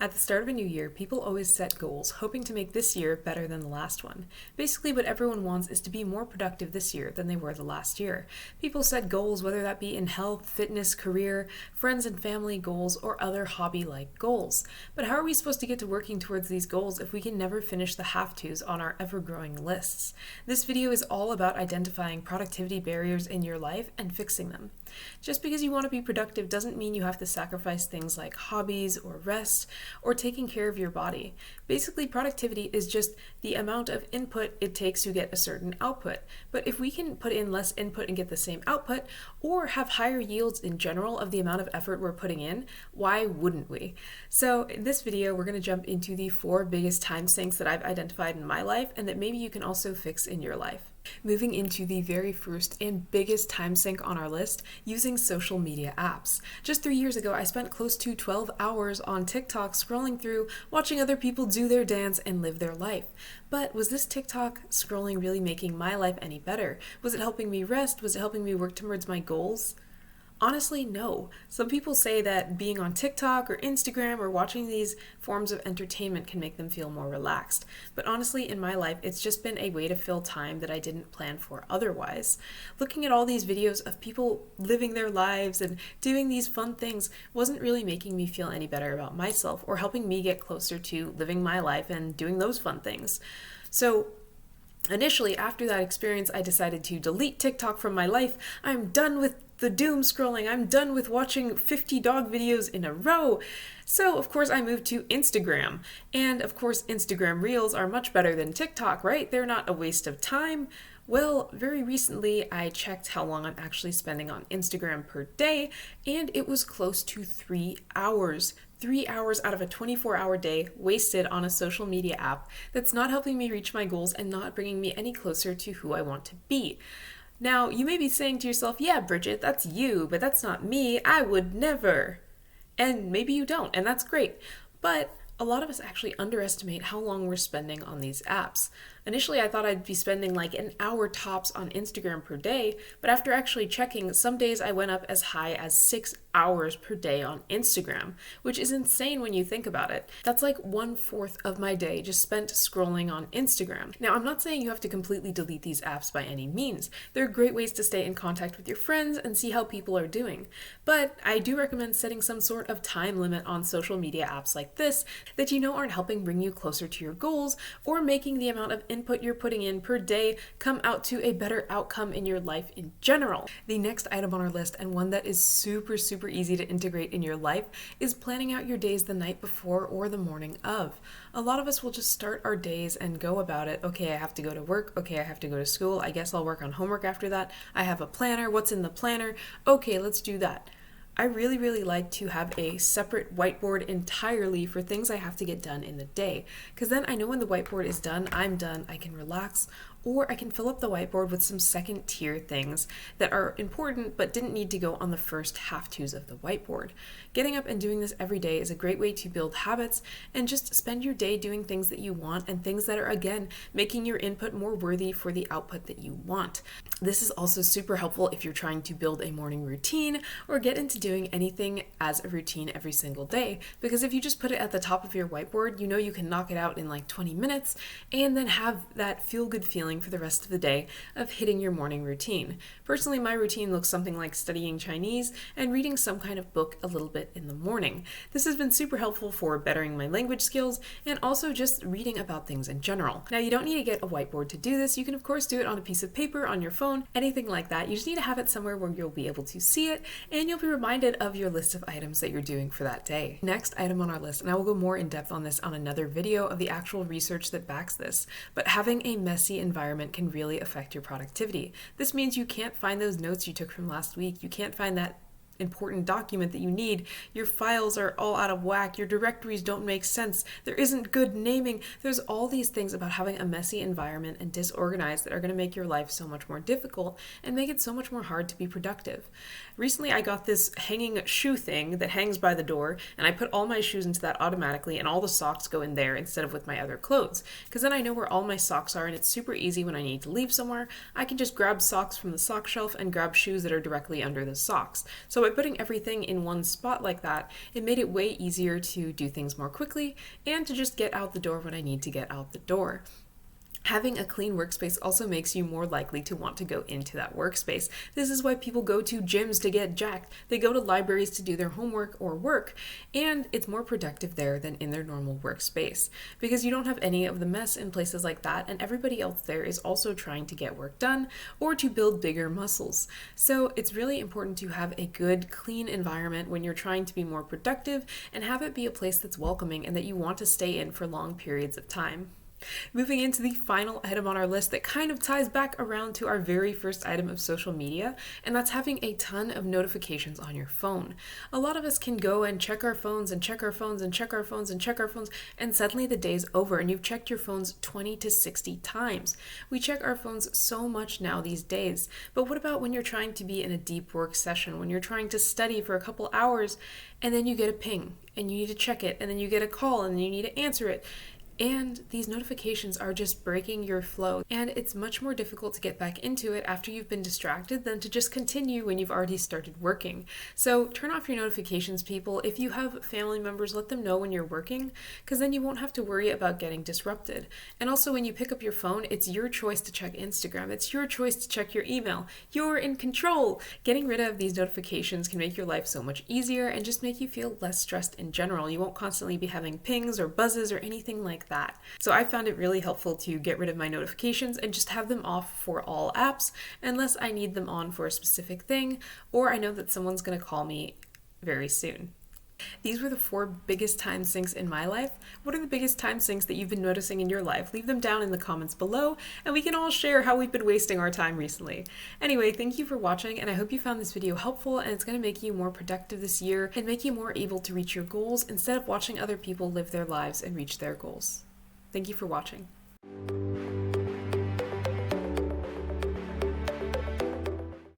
At the start of a new year, people always set goals, hoping to make this year better than the last one. Basically, what everyone wants is to be more productive this year than they were the last year. People set goals, whether that be in health, fitness, career, friends and family goals, or other hobby-like goals. But how are we supposed to get to working towards these goals if we can never finish the have-tos on our ever-growing lists? This video is all about identifying productivity barriers in your life and fixing them. Just because you want to be productive doesn't mean you have to sacrifice things like hobbies or rest or taking care of your body. Basically, productivity is just the amount of input it takes to get a certain output. But if we can put in less input and get the same output, or have higher yields in general of the amount of effort we're putting in, why wouldn't we? So in this video, we're going to jump into the 4 biggest time sinks that I've identified in my life and that maybe you can also fix in your life. Moving into the very first and biggest time sink on our list, using social media apps. Just 3 years ago, I spent close to 12 hours on TikTok scrolling through, watching other people do their dance and live their life. But was this TikTok scrolling really making my life any better? Was it helping me rest? Was it helping me work towards my goals? Honestly, no. Some people say that being on TikTok or Instagram or watching these forms of entertainment can make them feel more relaxed. But honestly, in my life, it's just been a way to fill time that I didn't plan for otherwise. Looking at all these videos of people living their lives and doing these fun things wasn't really making me feel any better about myself or helping me get closer to living my life and doing those fun things. So initially, after that experience, I decided to delete TikTok from my life. I'm done with the doom scrolling. I'm done with watching 50 dog videos in a row. So, of course, I moved to Instagram. And, of course, Instagram Reels are much better than TikTok, right? They're not a waste of time. Well, very recently, I checked how long I'm actually spending on Instagram per day, and it was close to 3 hours. 3 hours out of a 24-hour day wasted on a social media app that's not helping me reach my goals and not bringing me any closer to who I want to be. Now, you may be saying to yourself, yeah, Bridget, that's you, but that's not me. I would never. And maybe you don't, and that's great. But a lot of us actually underestimate how long we're spending on these apps. Initially, I thought I'd be spending like an hour tops on Instagram per day, but after actually checking, some days I went up as high as 6 hours per day on Instagram, which is insane when you think about it. That's like 1/4 of my day just spent scrolling on Instagram. Now, I'm not saying you have to completely delete these apps by any means. They're great ways to stay in contact with your friends and see how people are doing. But I do recommend setting some sort of time limit on social media apps like this that you know aren't helping bring you closer to your goals or making the amount of input you're putting in per day come out to a better outcome in your life in general. The next item on our list, and one that is super easy to integrate in your life, is planning out your days the night before or the morning of. A lot of us will just start our days and go about it. Okay, I have to go to work. Okay, I have to go to school. I guess I'll work on homework after that. I have a planner. What's in the planner? Okay, let's do that. I really like to have a separate whiteboard entirely for things I have to get done in the day, because then I know when the whiteboard is done, I'm done, I can relax, or I can fill up the whiteboard with some second tier things that are important but didn't need to go on the first have-tos of the whiteboard. Getting up and doing this every day is a great way to build habits and just spend your day doing things that you want and things that are, again, making your input more worthy for the output that you want. This is also super helpful if you're trying to build a morning routine or get into doing anything as a routine every single day, because if you just put it at the top of your whiteboard, you know you can knock it out in like 20 minutes and then have that feel-good feeling for the rest of the day of hitting your morning routine. Personally, my routine looks something like studying Chinese and reading some kind of book a little bit in the morning. This has been super helpful for bettering my language skills and also just reading about things in general. Now, you don't need to get a whiteboard to do this. You can, of course, do it on a piece of paper, on your phone, anything like that. You just need to have it somewhere where you'll be able to see it and you'll be reminded of your list of items that you're doing for that day. Next item on our list, and I will go more in depth on this on another video of the actual research that backs this, but having a messy environment can really affect your productivity. This means you can't find those notes you took from last week. You can't find that important document that you need. Your files are all out of whack. Your directories don't make sense. There isn't good naming. There's all these things about having a messy environment and disorganized that are going to make your life so much more difficult and make it so much more hard to be productive. Recently, I got this hanging shoe thing that hangs by the door, and I put all my shoes into that automatically, and all the socks go in there instead of with my other clothes, because then I know where all my socks are, and it's super easy when I need to leave somewhere. I can just grab socks from the sock shelf and grab shoes that are directly under the socks. So it putting everything in one spot like that, it made it way easier to do things more quickly and to just get out the door when I need to get out the door. Having a clean workspace also makes you more likely to want to go into that workspace. This is why people go to gyms to get jacked. They go to libraries to do their homework or work, and it's more productive there than in their normal workspace because you don't have any of the mess in places like that, and everybody else there is also trying to get work done or to build bigger muscles. So it's really important to have a good, clean environment when you're trying to be more productive and have it be a place that's welcoming and that you want to stay in for long periods of time. Moving into the final item on our list that kind of ties back around to our very first item of social media, and that's having a ton of notifications on your phone. A lot of us can go and check our phones and check our phones and check our phones and check our phones, and suddenly the day's over and you've checked your phones 20 to 60 times. We check our phones so much now these days, but what about when you're trying to be in a deep work session, when you're trying to study for a couple hours, and then you get a ping, and you need to check it, and then you get a call, and you need to answer it. And these notifications are just breaking your flow, and it's much more difficult to get back into it after you've been distracted than to just continue when you've already started working. So turn off your notifications, people. If you have family members, let them know when you're working, because then you won't have to worry about getting disrupted. And also when you pick up your phone, it's your choice to check Instagram. It's your choice to check your email. You're in control. Getting rid of these notifications can make your life so much easier and just make you feel less stressed in general. You won't constantly be having pings or buzzes or anything like that. So I found it really helpful to get rid of my notifications and just have them off for all apps unless I need them on for a specific thing or I know that someone's going to call me very soon. These were the 4 biggest time sinks in my life. What are the biggest time sinks that you've been noticing in your life? Leave them down in the comments below, and we can all share how we've been wasting our time recently. Anyway, thank you for watching, and I hope you found this video helpful, and it's going to make you more productive this year and make you more able to reach your goals instead of watching other people live their lives and reach their goals. Thank you for watching.